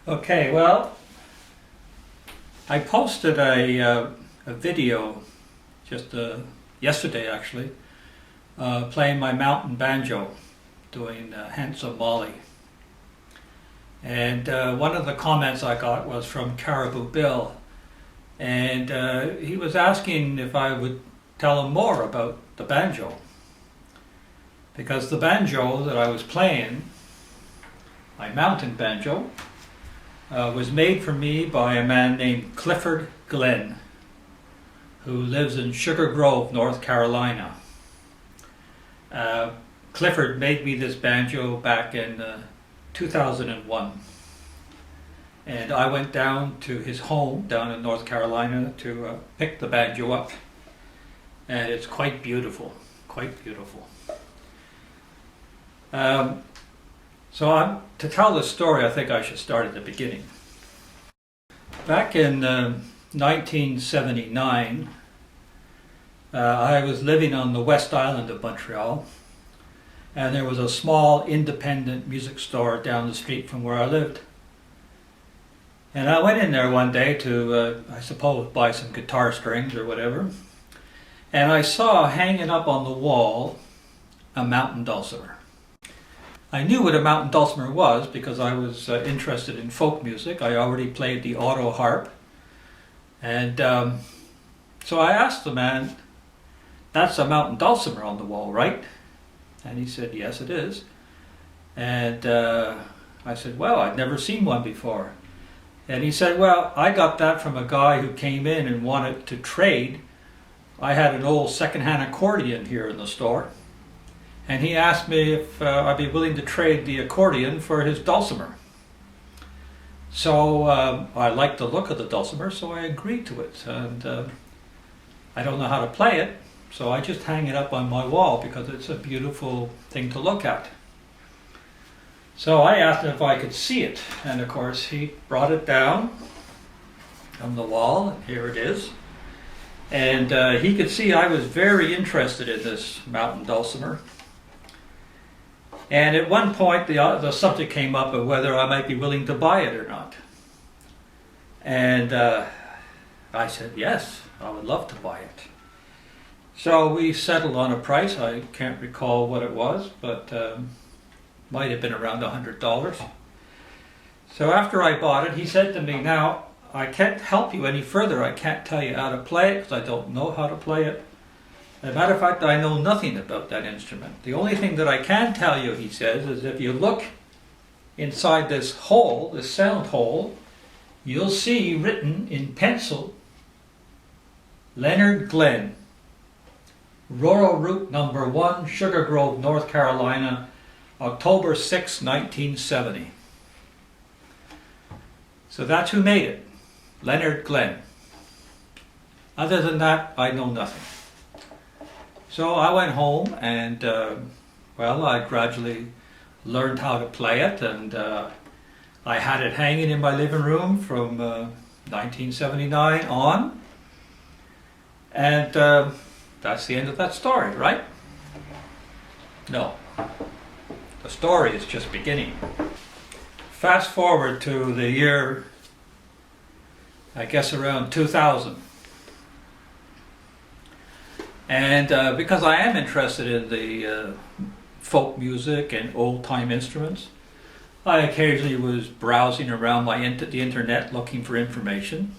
Okay, well, I posted a video just yesterday actually, playing my mountain banjo, doing Handsome Molly. And one of the comments I got was from Caribou Bill, and he was asking if I would tell him more about the banjo. Because the banjo that I was playing, my mountain banjo, was made for me by a man named Clifford Glenn, who lives in Sugar Grove, North Carolina. Clifford made me this banjo back in 2001. And I went down to his home down in North Carolina to pick the banjo up. And it's quite beautiful, quite beautiful. To tell this story, I think I should start at the beginning. Back in 1979, I was living on the West Island of Montreal, and there was a small independent music store down the street from where I lived. And I went in there one day to, I suppose, buy some guitar strings or whatever, and I saw hanging up on the wall a mountain dulcimer. I knew what a mountain dulcimer was because I was interested in folk music. I already played the auto harp. And so I asked the man, "That's a mountain dulcimer on the wall, right?" And he said, "Yes, it is." And I said, "Well, I'd never seen one before." And he said, "Well, I got that from a guy who came in and wanted to trade. I had an old secondhand accordion here in the store. And he asked me if I'd be willing to trade the accordion for his dulcimer." So I liked the look of the dulcimer, so I agreed to it. And I don't know how to play it, so I just hang it up on my wall because it's a beautiful thing to look at. So I asked him if I could see it, and of course he brought it down on the wall, and here it is. And he could see I was very interested in this mountain dulcimer. And at one point, the subject came up of whether I might be willing to buy it or not. And I said, yes, I would love to buy it. So we settled on a price. I can't recall what it was, but might have been around $100. So after I bought it, he said to me, "Now, I can't help you any further. I can't tell you how to play it because I don't know how to play it. As a matter of fact, I know nothing about that instrument. The only thing that I can tell you," he says, "is if you look inside this hole, this sound hole, you'll see written in pencil, Leonard Glenn, Rural Route number 1, Sugar Grove, North Carolina, October 6, 1970. So that's who made it, Leonard Glenn. Other than that, I know nothing. So I went home and, I gradually learned how to play it, and I had it hanging in my living room from 1979 on. And that's the end of that story, right? No. The story is just beginning. Fast forward to the year, I guess around 2000. And because I am interested in the folk music and old-time instruments, I occasionally was browsing around the internet looking for information.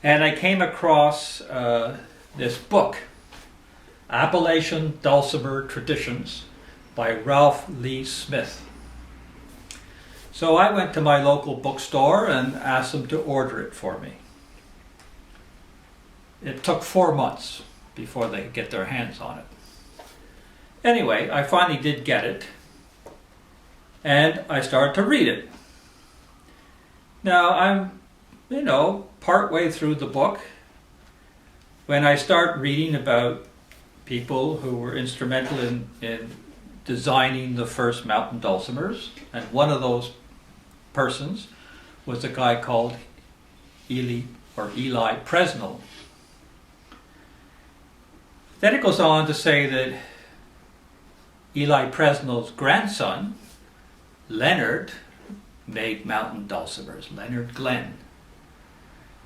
And I came across this book, Appalachian Dulcimer Traditions by Ralph Lee Smith. So I went to my local bookstore and asked them to order it for me. It took 4 months before they could get their hands on it. Anyway, I finally did get it, and I started to read it. Now I'm, part way through the book when I start reading about people who were instrumental in designing the first mountain dulcimers, and one of those persons was a guy called Eli Presnell. Then it goes on to say that Eli Presnell's grandson, Leonard, made mountain dulcimers, Leonard Glenn.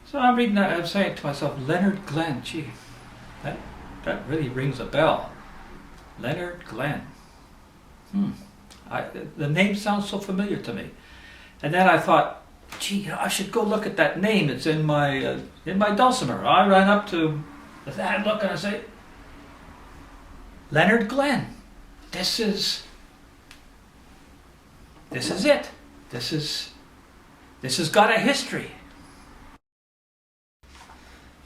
So I'm reading that, I'm saying to myself, Leonard Glenn, gee, that really rings a bell. Leonard Glenn. The name sounds so familiar to me. And then I thought, gee, I should go look at that name. It's in my dulcimer. I ran up to that, look, and I say, Leonard Glenn. This is it. This has got a history.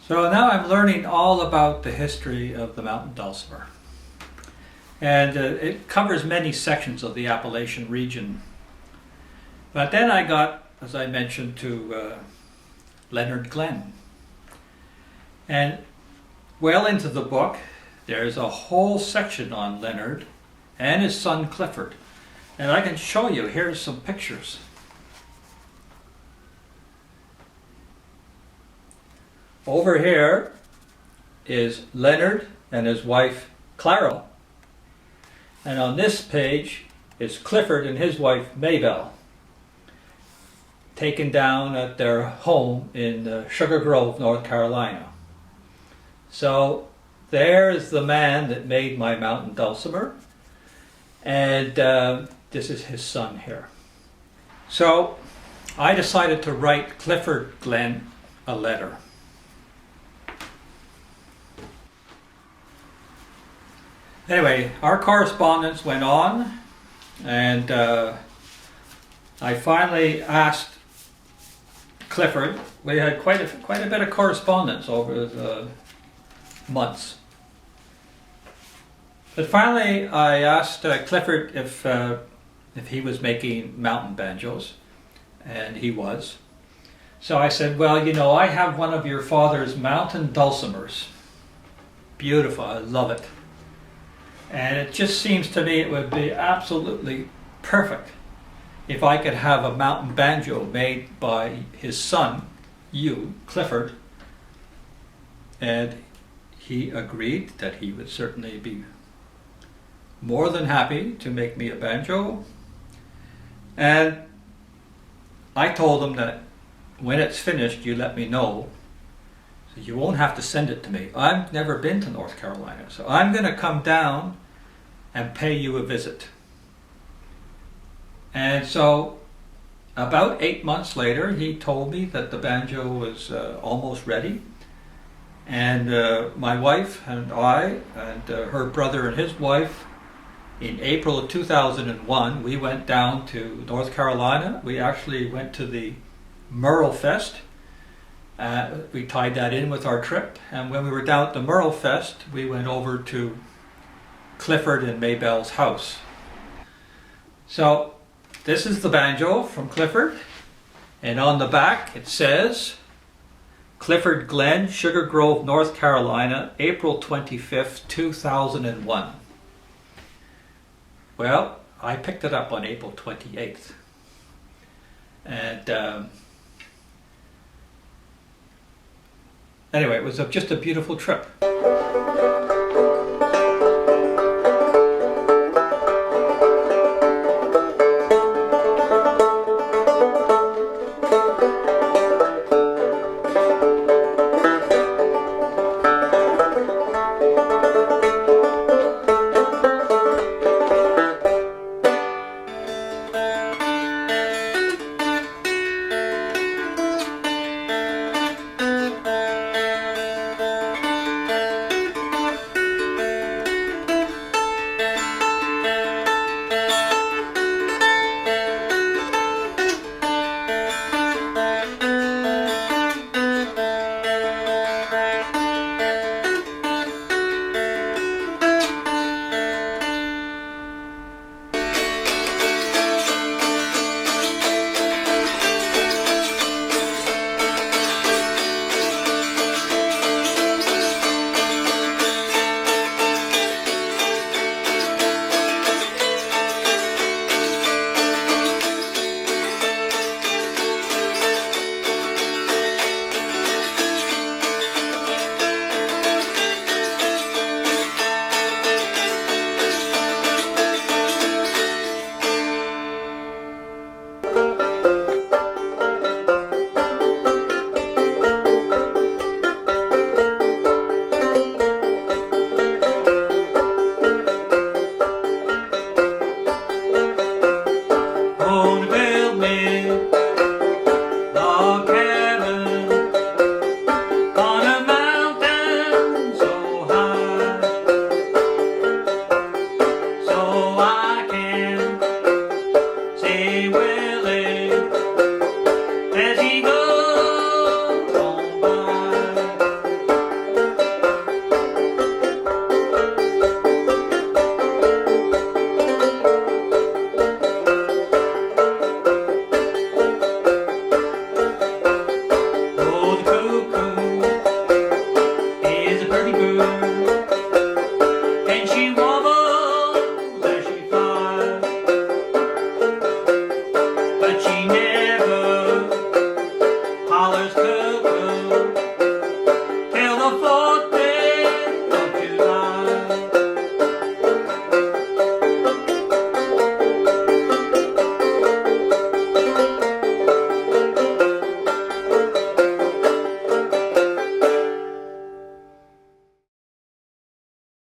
So now I'm learning all about the history of the mountain dulcimer. And it covers many sections of the Appalachian region. But then I got, as I mentioned, to Leonard Glenn. And well into the book, there's a whole section on Leonard and his son Clifford. And I can show you, here's some pictures. Over here is Leonard and his wife Clara. And on this page is Clifford and his wife Maybelle, taken down at their home in Sugar Grove, North Carolina. So there's the man that made my mountain dulcimer, and this is his son here. So I decided to write Clifford Glenn a letter. Anyway, our correspondence went on, and I finally asked Clifford. We had quite a bit of correspondence over the months. But finally, I asked Clifford if he was making mountain banjos, and he was. So I said, well, you know, I have one of your father's mountain dulcimers. Beautiful, I love it. And it just seems to me it would be absolutely perfect if I could have a mountain banjo made by his son, Clifford. And he agreed that he would certainly be more than happy to make me a banjo. And I told him that when it's finished, you let me know. So you won't have to send it to me. I've never been to North Carolina, so I'm going to come down and pay you a visit. And so about 8 months later, he told me that the banjo was almost ready. And my wife and I and her brother and his wife, in April of 2001, we went down to North Carolina. We actually went to the Merle Fest. We tied that in with our trip. And when we were down at the Merle Fest, we went over to Clifford and Maybelle's house. So this is the banjo from Clifford, and on the back it says Clifford Glenn, Sugar Grove, North Carolina, April 25th, 2001. Well, I picked it up on April 28th. And anyway, it was just a beautiful trip. just